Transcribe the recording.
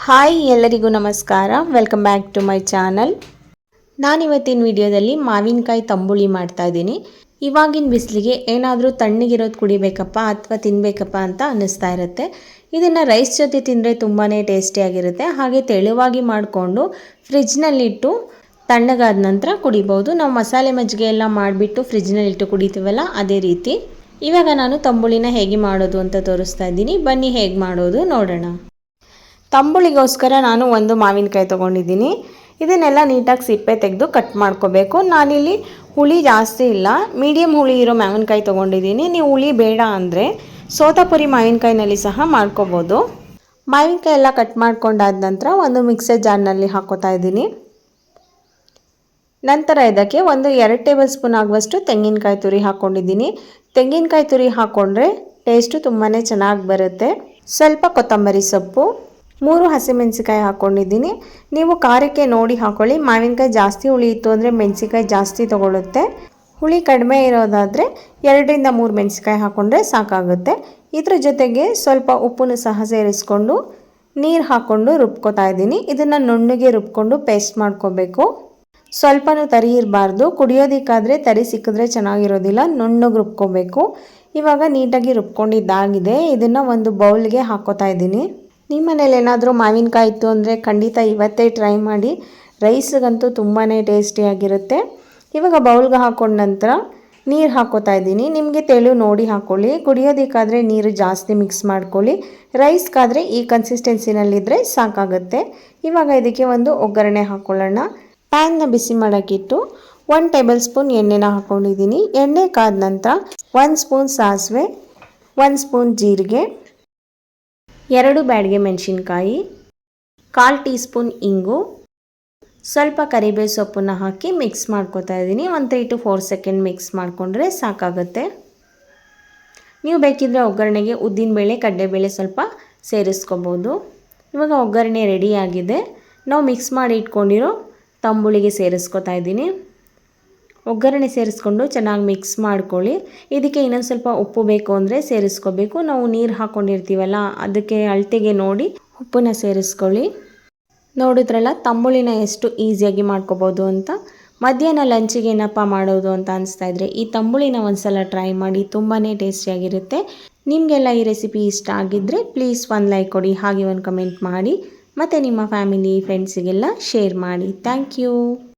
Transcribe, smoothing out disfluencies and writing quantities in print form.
Hi ಎಲ್ಲರಿಗೂ ನಮಸ್ಕಾರ. Welcome back to my channel. ನಾನಿವತ್ತಿನ ವಿಡಿಯೋದಲ್ಲಿ ಮಾವಿನಕಾಯಿ ತಂಬುಳಿ ಮಾಡ್ತಾ ಇದ್ದೀನಿ. ಇವಾಗಿನ ಬಿಸಿಲಿಗೆ ಏನಾದರೂ ತಣ್ಣಗಿರೋದು ಕುಡಿಬೇಕಪ್ಪ ಅಥವಾ ತಿನ್ನಬೇಕಪ್ಪ ಅಂತ ಅನ್ನಿಸ್ತಾ ಇರುತ್ತೆ. ಇದನ್ನು ರೈಸ್ ಜೊತೆ ತಿಂದರೆ ತುಂಬಾ ಟೇಸ್ಟಿಯಾಗಿರುತ್ತೆ. ಹಾಗೆ ತೆಳುವಾಗಿ ಮಾಡಿಕೊಂಡು ಫ್ರಿಜ್ನಲ್ಲಿಟ್ಟು ತಣ್ಣಗಾದ ನಂತರ ಕುಡಿಬೋದು. ನಾವು ಮಸಾಲೆ ಮಜ್ಜಿಗೆ ಎಲ್ಲ ಮಾಡಿಬಿಟ್ಟು ಫ್ರಿಜ್ನಲ್ಲಿಟ್ಟು ಕುಡಿತೀವಲ್ಲ, ಅದೇ ರೀತಿ. ಇವಾಗ ನಾನು ತಂಬುಳಿನ ಹೇಗೆ ಮಾಡೋದು ಅಂತ ತೋರಿಸ್ತಾ ಇದ್ದೀನಿ. ಬನ್ನಿ ಹೇಗೆ ಮಾಡೋದು ನೋಡೋಣ. ತಂಬುಳಿಗೋಸ್ಕರ ನಾನು ಒಂದು ಮಾವಿನಕಾಯಿ ತೊಗೊಂಡಿದ್ದೀನಿ. ಇದನ್ನೆಲ್ಲ ನೀಟಾಗಿ ಸಿಪ್ಪೆ ತೆಗೆದು ಕಟ್ ಮಾಡ್ಕೋಬೇಕು. ನಾನಿಲ್ಲಿ ಹುಳಿ ಜಾಸ್ತಿ ಇಲ್ಲ, ಮೀಡಿಯಮ್ ಹುಳಿ ಇರೋ ಮಾವಿನಕಾಯಿ ತೊಗೊಂಡಿದ್ದೀನಿ. ನೀವು ಹುಳಿ ಬೇಡ ಅಂದರೆ ಸೋತಾಪುರಿ ಮಾವಿನಕಾಯಿನಲ್ಲಿ ಸಹ ಮಾಡ್ಕೋಬೋದು. ಮಾವಿನಕಾಯಿ ಎಲ್ಲ ಕಟ್ ಮಾಡ್ಕೊಂಡಾದ ನಂತರ ಒಂದು ಮಿಕ್ಸರ್ ಜಾರ್ನಲ್ಲಿ ಹಾಕೋತಾ ಇದ್ದೀನಿ. ನಂತರ ಇದಕ್ಕೆ ಒಂದು 2 ಟೇಬಲ್ ಸ್ಪೂನ್ ಆಗುವಷ್ಟು ತೆಂಗಿನಕಾಯಿ ತುರಿ ಹಾಕ್ಕೊಂಡಿದ್ದೀನಿ. ತೆಂಗಿನಕಾಯಿ ತುರಿ ಹಾಕ್ಕೊಂಡ್ರೆ ಟೇಸ್ಟು ತುಂಬಾ ಚೆನ್ನಾಗಿ ಬರುತ್ತೆ. ಸ್ವಲ್ಪ ಕೊತ್ತಂಬರಿ ಸೊಪ್ಪು, 3 ಹಸಿಮೆಣಸಿಕಾಯಿ ಹಾಕ್ಕೊಂಡಿದ್ದೀನಿ. ನೀವು ಖಾರಕ್ಕೆ ನೋಡಿ ಹಾಕ್ಕೊಳ್ಳಿ. ಮಾವಿನಕಾಯಿ ಜಾಸ್ತಿ ಹುಳಿ ಇತ್ತು ಅಂದರೆ ಮೆಣಸಿಕಾಯಿ ಜಾಸ್ತಿ ತೊಗೊಳುತ್ತೆ. ಹುಳಿ ಕಡಿಮೆ ಇರೋದಾದರೆ 2ರಿಂದ 3 ಮೆಣಸಿಕಾಯಿ ಹಾಕ್ಕೊಂಡ್ರೆ ಸಾಕಾಗುತ್ತೆ. ಇದ್ರ ಜೊತೆಗೆ ಸ್ವಲ್ಪ ಉಪ್ಪನ್ನು ಸಹ ಸೇರಿಸ್ಕೊಂಡು ನೀರು ಹಾಕ್ಕೊಂಡು ರುಬ್ಕೋತಾ ಇದ್ದೀನಿ. ಇದನ್ನು ನುಣ್ಣಗೆ ರುಬ್ಕೊಂಡು ಪೇಸ್ಟ್ ಮಾಡ್ಕೋಬೇಕು. ಸ್ವಲ್ಪನೂ ತರಿ ಇರಬಾರ್ದು. ಕುಡಿಯೋದಕ್ಕಾದರೆ ತರಿ ಸಿಕ್ಕಿದ್ರೆ ಚೆನ್ನಾಗಿರೋದಿಲ್ಲ, ನುಣ್ಣಗೆ ರುಬ್ಕೋಬೇಕು. ಇವಾಗ ನೀಟಾಗಿ ರುಬ್ಕೊಂಡಿದ್ದಾಗಿದೆ. ಇದನ್ನು ಒಂದು ಬೌಲ್ಗೆ ಹಾಕ್ಕೋತಾ ಇದ್ದೀನಿ. ನಿಮ್ಮ ಮನೇಲಿ ಏನಾದರೂ ಮಾವಿನಕಾಯಿ ಇತ್ತು ಅಂದರೆ ಖಂಡಿತ ಇವತ್ತೇ ಟ್ರೈ ಮಾಡಿ. ರೈಸ್ಗಂತೂ ತುಂಬಾ ಟೇಸ್ಟಿಯಾಗಿರುತ್ತೆ. ಇವಾಗ ಬೌಲ್ಗೆ ಹಾಕೊಂಡ ನಂತರ ನೀರು ಹಾಕ್ಕೋತಾ ಇದ್ದೀನಿ. ನಿಮಗೆ ತೆಳು ನೋಡಿ ಹಾಕ್ಕೊಳ್ಳಿ. ಕುಡಿಯೋದಕ್ಕಾದರೆ ನೀರು ಜಾಸ್ತಿ ಮಿಕ್ಸ್ ಮಾಡ್ಕೊಳ್ಳಿ. ರೈಸ್ಗಾದರೆ ಈ ಕನ್ಸಿಸ್ಟೆನ್ಸಿನಲ್ಲಿದ್ದರೆ ಸಾಕಾಗುತ್ತೆ. ಇವಾಗ ಇದಕ್ಕೆ ಒಂದು ಒಗ್ಗರಣೆ ಹಾಕ್ಕೊಳ್ಳೋಣ. ಪ್ಯಾನ್ನ ಬಿಸಿ ಮಾಡೋಕ್ಕಿಟ್ಟು 1 ಟೇಬಲ್ ಸ್ಪೂನ್ ಎಣ್ಣೆನ ಹಾಕ್ಕೊಂಡಿದ್ದೀನಿ. ಎಣ್ಣೆ ಕಾದ ನಂತರ 1 ಸ್ಪೂನ್ ಸಾಸಿವೆ, 1 ಸ್ಪೂನ್ ಜೀರಿಗೆ, 2 ಬ್ಯಾಡಗೆ ಮೆಣಸಿನ್ಕಾಯಿ, 1/4 ಟೀ ಸ್ಪೂನ್ ಇಂಗು, ಸ್ವಲ್ಪ ಕರಿಬೇವು ಸೊಪ್ಪನ್ನು ಹಾಕಿ ಮಿಕ್ಸ್ ಮಾಡ್ಕೊತಾ ಇದ್ದೀನಿ. 1 3 to 4 ಸೆಕೆಂಡ್ ಮಿಕ್ಸ್ ಮಾಡಿಕೊಂಡ್ರೆ ಸಾಕಾಗುತ್ತೆ. ನೀವು ಬೇಕಿದ್ದರೆ ಒಗ್ಗರಣೆಗೆ ಉದ್ದಿನಬೇಳೆ, ಕಡಲೆಬೇಳೆ ಸ್ವಲ್ಪ ಸೇರಿಸ್ಕೋಬೋದು. ಇವಾಗ ಒಗ್ಗರಣೆ ರೆಡಿಯಾಗಿದೆ. ನಾವು ಮಿಕ್ಸ್ ಮಾಡಿ ಇಟ್ಕೊಂಡಿರೋ ತಂಬುಳಿಗೆ ಸೇರಿಸ್ಕೊತಾ ಇದ್ದೀನಿ. ಒಗ್ಗರಣೆ ಸೇರಿಸ್ಕೊಂಡು ಚೆನ್ನಾಗಿ ಮಿಕ್ಸ್ ಮಾಡ್ಕೊಳ್ಳಿ. ಇದಕ್ಕೆ ಇನ್ನೊಂದು ಸ್ವಲ್ಪ ಉಪ್ಪು ಬೇಕು ಅಂದರೆ ಸೇರಿಸ್ಕೋಬೇಕು. ನಾವು ನೀರು ಹಾಕ್ಕೊಂಡಿರ್ತೀವಲ್ಲ, ಅದಕ್ಕೆ ಅಳತೆಗೆ ನೋಡಿ ಉಪ್ಪನ್ನು ಸೇರಿಸ್ಕೊಳ್ಳಿ. ನೋಡಿದ್ರಲ್ಲ ತಂಬುಳಿನ ಎಷ್ಟು ಈಸಿಯಾಗಿ ಮಾಡ್ಕೋಬೋದು ಅಂತ. ಮಧ್ಯಾಹ್ನ ಲಂಚಿಗೆ ಏನಪ್ಪ ಮಾಡೋದು ಅಂತ ಅನಿಸ್ತಾ ಇದ್ದರೆ ಈ ತಂಬುಳಿನ ಒಂದ್ಸಲ ಟ್ರೈ ಮಾಡಿ. ತುಂಬಾ ಟೇಸ್ಟಿಯಾಗಿರುತ್ತೆ. ನಿಮಗೆಲ್ಲ ಈ ರೆಸಿಪಿ ಇಷ್ಟ ಆಗಿದ್ದರೆ ಪ್ಲೀಸ್ ಒಂದು ಲೈಕ್ ಕೊಡಿ, ಹಾಗೆ ಒಂದು ಕಮೆಂಟ್ ಮಾಡಿ. ಮತ್ತು ನಿಮ್ಮ ಫ್ಯಾಮಿಲಿ ಫ್ರೆಂಡ್ಸಿಗೆಲ್ಲ ಶೇರ್ ಮಾಡಿ. Thank you.